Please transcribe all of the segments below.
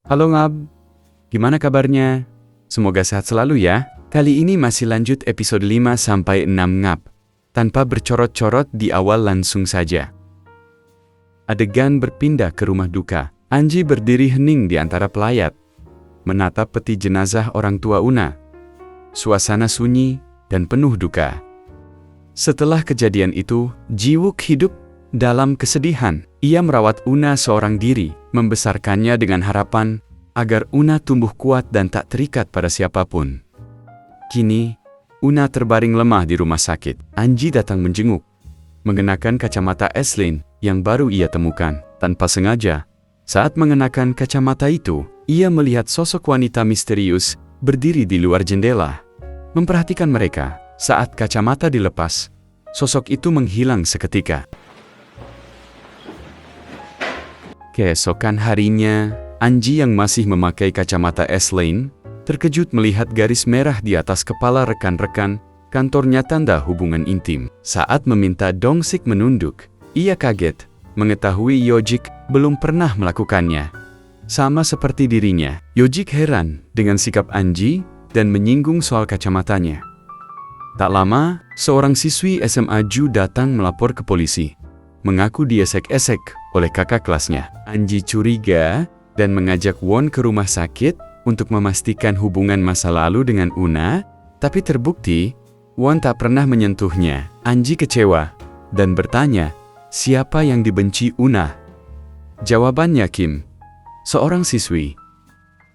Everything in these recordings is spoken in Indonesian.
Halo Ngab, gimana kabarnya? Semoga sehat selalu ya. Kali ini masih lanjut episode 5-6 Ngab. Tanpa bercorot-corot di awal langsung saja. Adegan berpindah ke rumah duka. Anji berdiri hening di antara pelayat, menatap peti jenazah orang tua Una. Suasana sunyi dan penuh duka. Setelah kejadian itu, Jiwook hidup dalam kesedihan. Ia merawat Una seorang diri, membesarkannya dengan harapan agar Una tumbuh kuat dan tak terikat pada siapapun. Kini, Una terbaring lemah di rumah sakit. Anji datang menjenguk, mengenakan kacamata Eslin yang baru ia temukan. Tanpa sengaja, saat mengenakan kacamata itu, ia melihat sosok wanita misterius berdiri di luar jendela, memperhatikan mereka. Saat kacamata dilepas, sosok itu menghilang seketika. Keesokan harinya, Anji yang masih memakai kacamata Eslin terkejut melihat garis merah di atas kepala rekan-rekan kantornya tanda hubungan intim. Saat meminta Dongsik menunduk, ia kaget mengetahui Yojik belum pernah melakukannya. Sama seperti dirinya, Yojik heran dengan sikap Anji dan menyinggung soal kacamatanya. Tak lama, seorang siswi SMA Ju datang melapor ke polisi, mengaku diesek-esek oleh kakak kelasnya. Anji curiga dan mengajak Won ke rumah sakit untuk memastikan hubungan masa lalu dengan Una, tapi terbukti Won tak pernah menyentuhnya. Anji kecewa dan bertanya, siapa yang dibenci Una? Jawabannya Kim, seorang siswi.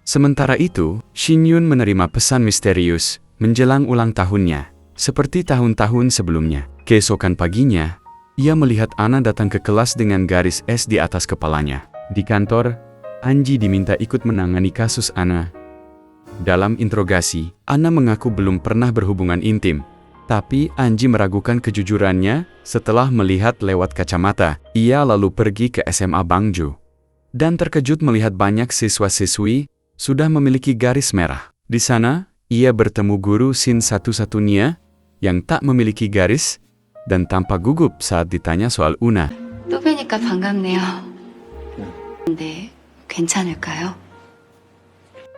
Sementara itu, Shin Yun menerima pesan misterius menjelang ulang tahunnya. Seperti tahun-tahun sebelumnya, keesokan paginya, ia melihat Ana datang ke kelas dengan garis S di atas kepalanya. Di kantor, Anji diminta ikut menangani kasus Ana. Dalam interogasi, Ana mengaku belum pernah berhubungan intim. Tapi Anji meragukan kejujurannya setelah melihat lewat kacamata. Ia lalu pergi ke SMA Bangju dan terkejut melihat banyak siswa-siswi sudah memiliki garis merah. Di sana, ia bertemu guru Shin satu-satunya yang tak memiliki garis dan tampak gugup saat ditanya soal Una. 또 뵈니까 반갑네요. 근데 괜찮을까요?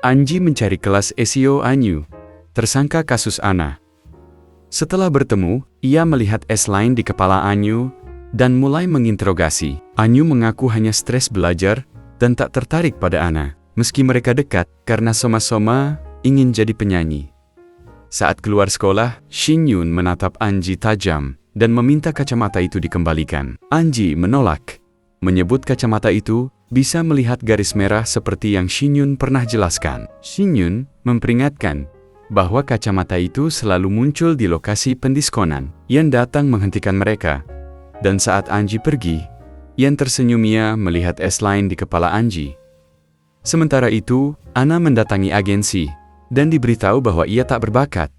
Anji mencari kelas Seo Anyu, tersangka kasus Ana. Setelah bertemu, ia melihat S-line di kepala Anyu dan mulai menginterogasi. Anyu mengaku hanya stres belajar dan tak tertarik pada Ana, meski mereka dekat karena sama-sama ingin jadi penyanyi. Saat keluar sekolah, Shin Yun menatap Anji tajam dan meminta kacamata itu dikembalikan. Anji menolak, menyebut kacamata itu bisa melihat garis merah seperti yang Shin Yun pernah jelaskan. Shin Yun memperingatkan bahwa kacamata itu selalu muncul di lokasi pendiskonan. Yan datang menghentikan mereka, dan saat Anji pergi, Yan tersenyum ia melihat S-line di kepala Anji. Sementara itu, Ana mendatangi agensi dan diberitahu bahwa ia tak berbakat,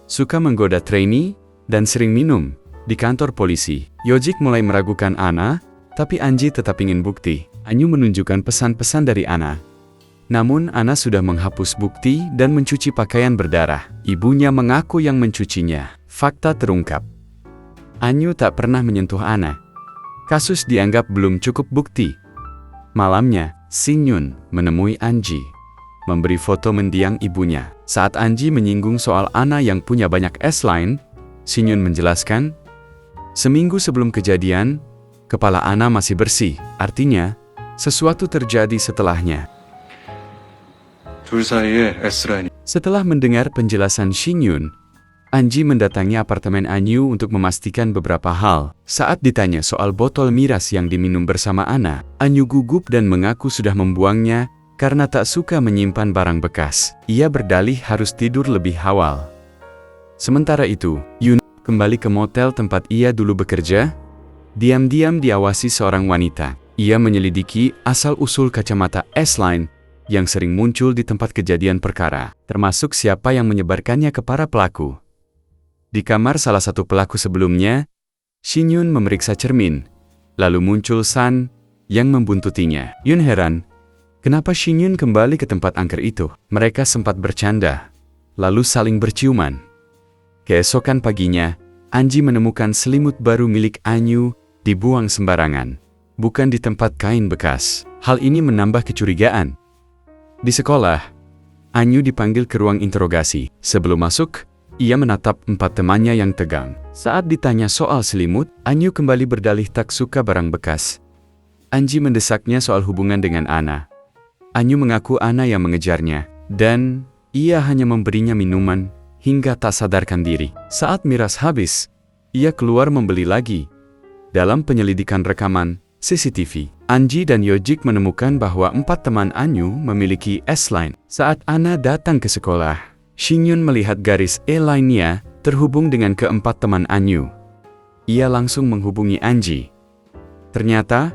suka menggoda trainee, dan sering minum. Di kantor polisi, Yojik mulai meragukan Ana, tapi Anji tetap ingin bukti. Anyu menunjukkan pesan-pesan dari Ana. Namun Ana sudah menghapus bukti dan mencuci pakaian berdarah. Ibunya mengaku yang mencucinya. Fakta terungkap. Anyu tak pernah menyentuh Ana. Kasus dianggap belum cukup bukti. Malamnya, Shin Yun menemui Anji, memberi foto mendiang ibunya. Saat Anji menyinggung soal Ana yang punya banyak S-line, Shin Yun menjelaskan, seminggu sebelum kejadian, kepala Ana masih bersih, artinya, sesuatu terjadi setelahnya. Setelah mendengar penjelasan Shin Yun, Anji mendatangi apartemen Anyu untuk memastikan beberapa hal. Saat ditanya soal botol miras yang diminum bersama Ana, Anyu gugup dan mengaku sudah membuangnya karena tak suka menyimpan barang bekas. Ia berdalih harus tidur lebih awal. Sementara itu, Yun kembali ke motel tempat ia dulu bekerja. Diam-diam diawasi seorang wanita. Ia menyelidiki asal-usul kacamata S-line yang sering muncul di tempat kejadian perkara, termasuk siapa yang menyebarkannya ke para pelaku. Di kamar salah satu pelaku sebelumnya, Shin Yun memeriksa cermin, lalu muncul San yang membuntutinya. Yun heran, kenapa Shin Yun kembali ke tempat angker itu? Mereka sempat bercanda, lalu saling berciuman. Keesokan paginya, Anji menemukan selimut baru milik Anyu dibuang sembarangan, bukan di tempat kain bekas. Hal ini menambah kecurigaan. Di sekolah, Anyu dipanggil ke ruang interogasi. Sebelum masuk, ia menatap 4 temannya yang tegang. Saat ditanya soal selimut, Anyu kembali berdalih tak suka barang bekas. Anji mendesaknya soal hubungan dengan Ana. Anyu mengaku Ana yang mengejarnya, dan ia hanya memberinya minuman hingga tak sadarkan diri. Saat miras habis, ia keluar membeli lagi. Dalam penyelidikan rekaman CCTV, Anji dan Yojik menemukan bahwa 4 teman Anyu memiliki S-line. Saat Ana datang ke sekolah, Shin-yun melihat garis E-line-nya terhubung dengan keempat teman Anyu. Ia langsung menghubungi Anji. Ternyata,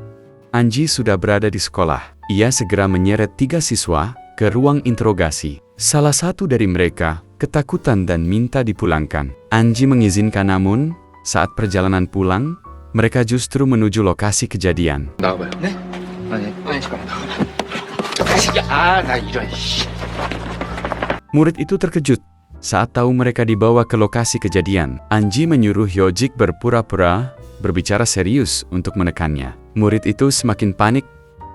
Anji sudah berada di sekolah. Ia segera menyeret 3 siswa ke ruang interogasi. Salah satu dari mereka ketakutan dan minta dipulangkan. Anji mengizinkan, namun saat perjalanan pulang, mereka justru menuju lokasi kejadian. 나가봐요. 네? 아니, 시간 나 이런 씨. Murid itu terkejut saat tahu mereka dibawa ke lokasi kejadian. Anji menyuruh Yojik berpura-pura berbicara serius untuk menekannya. Murid itu semakin panik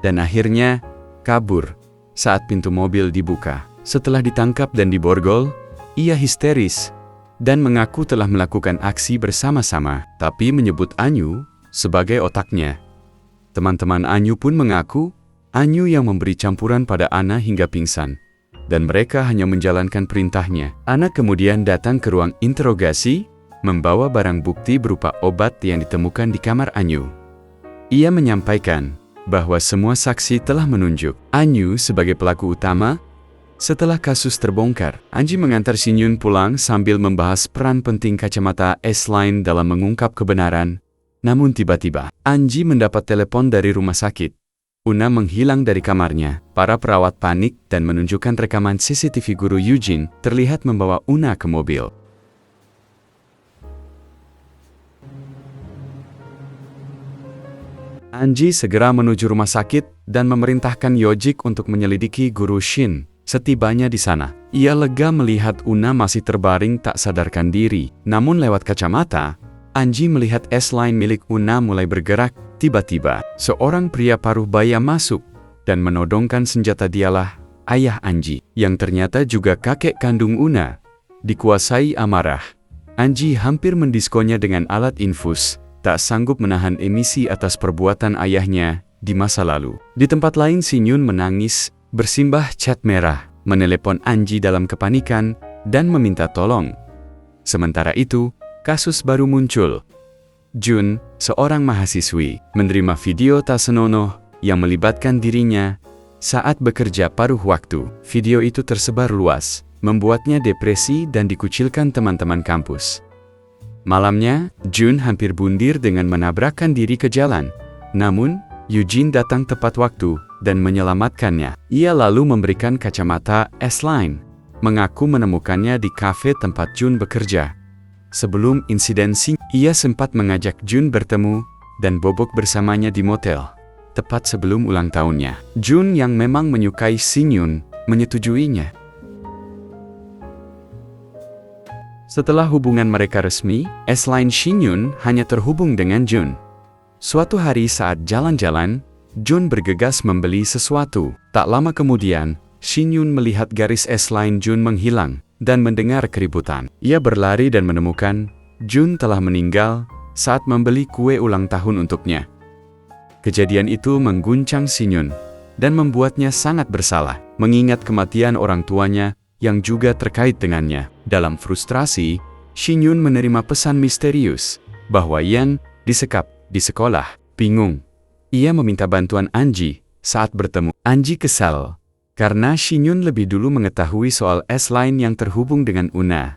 dan akhirnya kabur saat pintu mobil dibuka. Setelah ditangkap dan diborgol, ia histeris dan mengaku telah melakukan aksi bersama-sama, tapi menyebut Anyu sebagai otaknya. Teman-teman Anyu pun mengaku Anyu yang memberi campuran pada Ana hingga pingsan, dan mereka hanya menjalankan perintahnya. Ana kemudian datang ke ruang interogasi, membawa barang bukti berupa obat yang ditemukan di kamar Anyu. Ia menyampaikan bahwa semua saksi telah menunjuk Anyu sebagai pelaku utama. Setelah kasus terbongkar, Anji mengantar Shin-yun pulang sambil membahas peran penting kacamata S-line dalam mengungkap kebenaran. Namun tiba-tiba, Anji mendapat telepon dari rumah sakit. Una menghilang dari kamarnya. Para perawat panik dan menunjukkan rekaman CCTV guru Eugene terlihat membawa Una ke mobil. Anji segera menuju rumah sakit dan memerintahkan Yojik untuk menyelidiki guru Shin. Setibanya di sana, ia lega melihat Una masih terbaring tak sadarkan diri. Namun lewat kacamata, Anji melihat S-line milik Una mulai bergerak. Tiba-tiba, seorang pria paruh baya masuk dan menodongkan senjata. Dialah ayah Anji, yang ternyata juga kakek kandung Una. Dikuasai amarah, Anji hampir mendiskonya dengan alat infus, tak sanggup menahan emisi atas perbuatan ayahnya di masa lalu. Di tempat lain, Shin-yun menangis, bersimbah cat merah, menelepon Anji dalam kepanikan, dan meminta tolong. Sementara itu, kasus baru muncul. Jun, seorang mahasiswi, menerima video tak senonoh yang melibatkan dirinya saat bekerja paruh waktu. Video itu tersebar luas, membuatnya depresi dan dikucilkan teman-teman kampus. Malamnya, Jun hampir bundir dengan menabrakkan diri ke jalan. Namun, Eugene datang tepat waktu dan menyelamatkannya. Ia lalu memberikan kacamata S-line, mengaku menemukannya di kafe tempat Jun bekerja. Sebelum insiden ia sempat mengajak Jun bertemu dan bobok bersamanya di motel, tepat sebelum ulang tahunnya. Jun yang memang menyukai Shin-yun, menyetujuinya. Setelah hubungan mereka resmi, S-line Shin-yun hanya terhubung dengan Jun. Suatu hari saat jalan-jalan, Jun bergegas membeli sesuatu. Tak lama kemudian, Shin-yun melihat garis S-line Jun menghilang dan mendengar keributan. Ia berlari dan menemukan Jun telah meninggal saat membeli kue ulang tahun untuknya. Kejadian itu mengguncang Shin-yun dan membuatnya sangat bersalah, mengingat kematian orang tuanya yang juga terkait dengannya. Dalam frustrasi, Shin-yun menerima pesan misterius bahwa Yan disekap di sekolah. Bingung, ia meminta bantuan Anji. Saat bertemu, Anji kesal karena Shin-yun lebih dulu mengetahui soal S-line yang terhubung dengan Una.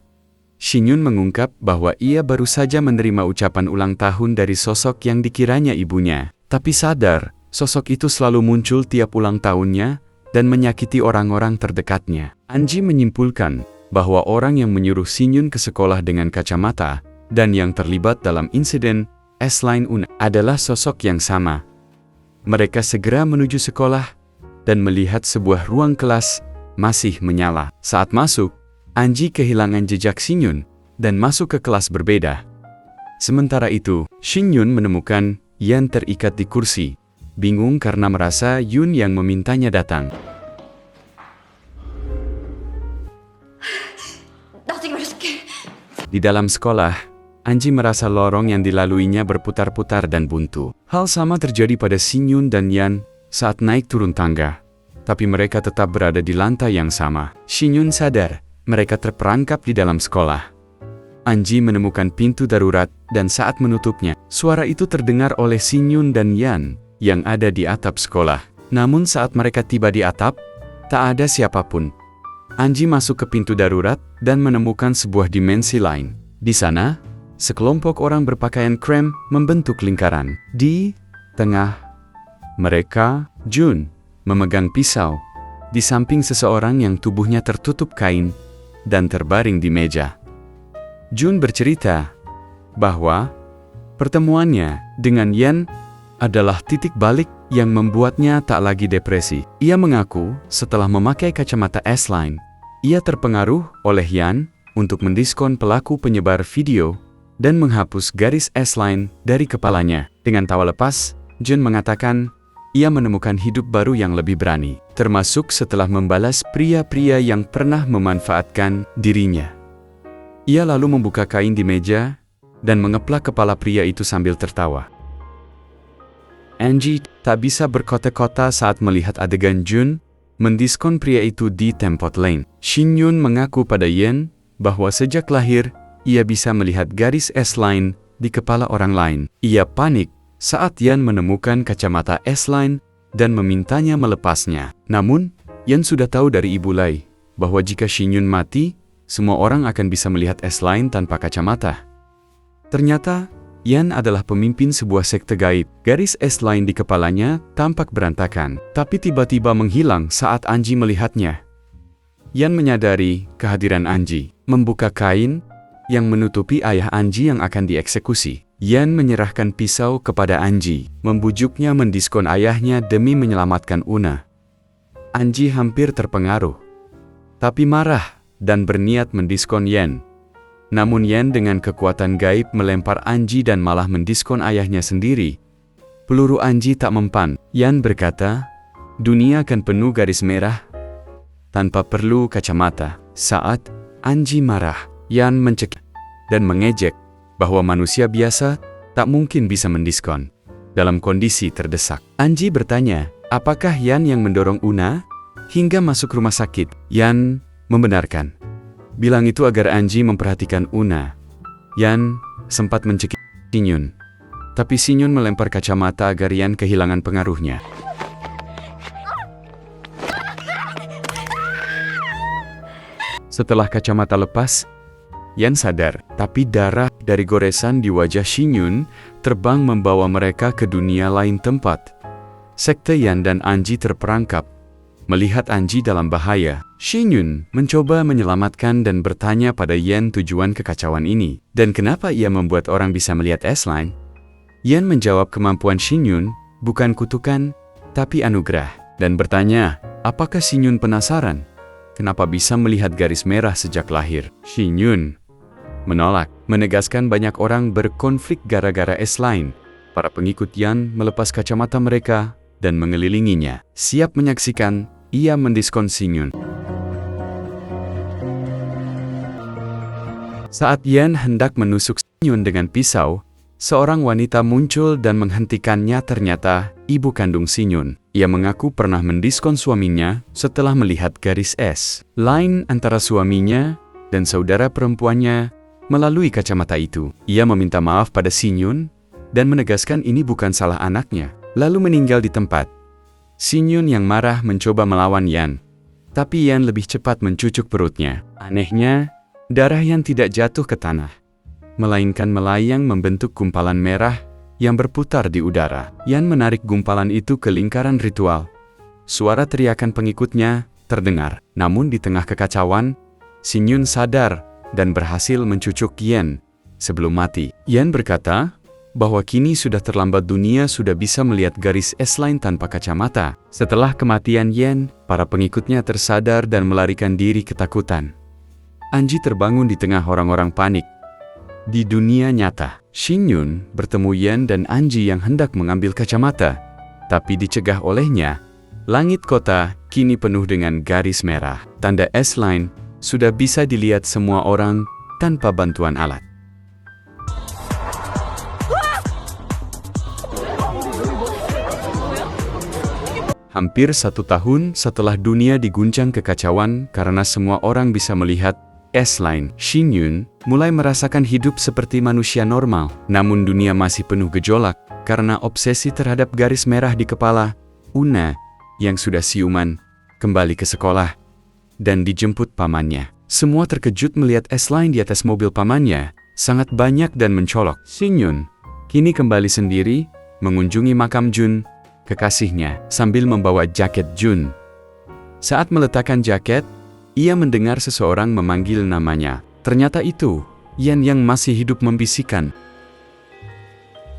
Shin-yun mengungkap bahwa ia baru saja menerima ucapan ulang tahun dari sosok yang dikiranya ibunya, tapi sadar sosok itu selalu muncul tiap ulang tahunnya dan menyakiti orang-orang terdekatnya. Anji menyimpulkan bahwa orang yang menyuruh Shin-yun ke sekolah dengan kacamata dan yang terlibat dalam insiden S-line Una adalah sosok yang sama. Mereka segera menuju sekolah dan melihat sebuah ruang kelas masih menyala. Saat masuk, Anji kehilangan jejak Shin-yun dan masuk ke kelas berbeda. Sementara itu, Shin-yun menemukan Yan terikat di kursi, bingung karena merasa Yun yang memintanya datang. Di dalam sekolah, Anji merasa lorong yang dilaluinya berputar-putar dan buntu. Hal sama terjadi pada Shinyun dan Yan saat naik turun tangga. Tapi mereka tetap berada di lantai yang sama. Shinyun sadar, mereka terperangkap di dalam sekolah. Anji menemukan pintu darurat dan saat menutupnya, suara itu terdengar oleh Shinyun dan Yan yang ada di atap sekolah. Namun saat mereka tiba di atap, tak ada siapapun. Anji masuk ke pintu darurat dan menemukan sebuah dimensi lain. Di sana, sekelompok orang berpakaian krem membentuk lingkaran. Di tengah mereka, Jun memegang pisau. Di samping seseorang yang tubuhnya tertutup kain dan terbaring di meja. Jun bercerita bahwa pertemuannya dengan Yan adalah titik balik yang membuatnya tak lagi depresi. Ia mengaku setelah memakai kacamata S-Line, ia terpengaruh oleh Yan untuk mendiskon pelaku penyebar video dan menghapus garis S-Line dari kepalanya. Dengan tawa lepas, Jun mengatakan ia menemukan hidup baru yang lebih berani, termasuk setelah membalas pria-pria yang pernah memanfaatkan dirinya. Ia lalu membuka kain di meja dan mengeplak kepala pria itu sambil tertawa. Anji tak bisa berkota-kota saat melihat adegan Jun mendiskon pria itu di tempat lain. Shinyun mengaku pada Yan bahwa sejak lahir, ia bisa melihat garis S-Line di kepala orang lain. Ia panik saat Yan menemukan kacamata S-Line dan memintanya melepasnya. Namun, Yan sudah tahu dari Ibu Lai bahwa jika Shinyun mati, semua orang akan bisa melihat S-Line tanpa kacamata. Ternyata, Yan adalah pemimpin sebuah sekte gaib. Garis S-Line di kepalanya tampak berantakan, tapi tiba-tiba menghilang saat Anji melihatnya. Yan menyadari kehadiran Anji, membuka kain yang menutupi ayah Anji yang akan dieksekusi. Yan menyerahkan pisau kepada Anji, membujuknya mendiskon ayahnya demi menyelamatkan Una. Anji hampir terpengaruh, tapi marah dan berniat mendiskon Yan. Namun Yan dengan kekuatan gaib melempar Anji dan malah mendiskon ayahnya sendiri. Peluru Anji tak mempan. Yan berkata, dunia akan penuh garis merah tanpa perlu kacamata. Saat Anji marah, Yan mencekik dan mengejek bahwa manusia biasa tak mungkin bisa mendiskon dalam kondisi terdesak. Anji bertanya, apakah Yan yang mendorong Una hingga masuk rumah sakit? Yan membenarkan. Bilang itu agar Anji memperhatikan Una. Yan sempat mencekik Shinyun, tapi Shinyun melempar kacamata agar Yan kehilangan pengaruhnya. Setelah kacamata lepas, Yan sadar, tapi darah dari goresan di wajah Shinyun terbang membawa mereka ke dunia lain tempat. Sekte Yan dan Anji terperangkap. Melihat Anji dalam bahaya, Shinyun mencoba menyelamatkan dan bertanya pada Yan tujuan kekacauan ini, dan kenapa ia membuat orang bisa melihat S-Line. Yan menjawab kemampuan Shinyun bukan kutukan, tapi anugerah, dan bertanya, apakah Shinyun penasaran? Kenapa bisa melihat garis merah sejak lahir? Shinyun menolak, menegaskan banyak orang berkonflik gara-gara S-Line. Para pengikut Yan melepas kacamata mereka dan mengelilinginya, siap menyaksikan ia mendiskon Shinyun. Saat Yan hendak menusuk Shinyun dengan pisau, seorang wanita muncul dan menghentikannya. Ternyata ibu kandung Shinyun. Ia mengaku pernah mendiskon suaminya setelah melihat garis S-Line antara suaminya dan saudara perempuannya melalui kacamata itu. Ia meminta maaf pada Shinyun dan menegaskan ini bukan salah anaknya, lalu meninggal di tempat. Shinyun yang marah mencoba melawan Yan, tapi Yan lebih cepat mencucuk perutnya. Anehnya, darah Yan tidak jatuh ke tanah, melainkan melayang membentuk gumpalan merah yang berputar di udara. Yan menarik gumpalan itu ke lingkaran ritual. Suara teriakan pengikutnya terdengar, namun di tengah kekacauan, Shinyun sadar dan berhasil mencucuk Yan sebelum mati. Yan berkata bahwa kini sudah terlambat, dunia sudah bisa melihat garis S-Line tanpa kacamata. Setelah kematian Yan, para pengikutnya tersadar dan melarikan diri ketakutan. Anji terbangun di tengah orang-orang panik. Di dunia nyata, Shinyun bertemu Yan dan Anji yang hendak mengambil kacamata, tapi dicegah olehnya. Langit kota kini penuh dengan garis merah. Tanda S-Line sudah bisa dilihat semua orang tanpa bantuan alat. Hampir 1 tahun setelah dunia diguncang kekacauan karena semua orang bisa melihat S-Line, Shin Yun mulai merasakan hidup seperti manusia normal. Namun dunia masih penuh gejolak karena obsesi terhadap garis merah di kepala. Una, yang sudah siuman, kembali ke sekolah dan dijemput pamannya. Semua terkejut melihat S-Line di atas mobil pamannya, sangat banyak dan mencolok. Shin Yun kini kembali sendiri, mengunjungi makam Jun, kekasihnya, sambil membawa jaket Jun. Saat meletakkan jaket, ia mendengar seseorang memanggil namanya. Ternyata itu Yan yang masih hidup membisikkan.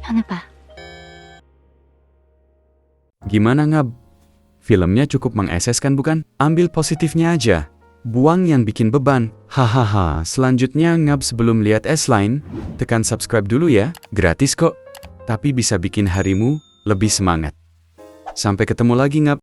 현우봐, Gimana Ngab? Filmnya cukup mengeseskan bukan? Ambil positifnya aja. Buang yang bikin beban. Hahaha. Selanjutnya Ngab sebelum lihat S-Line, tekan subscribe dulu ya. Gratis kok. Tapi bisa bikin harimu lebih semangat. Sampai ketemu lagi Ngab.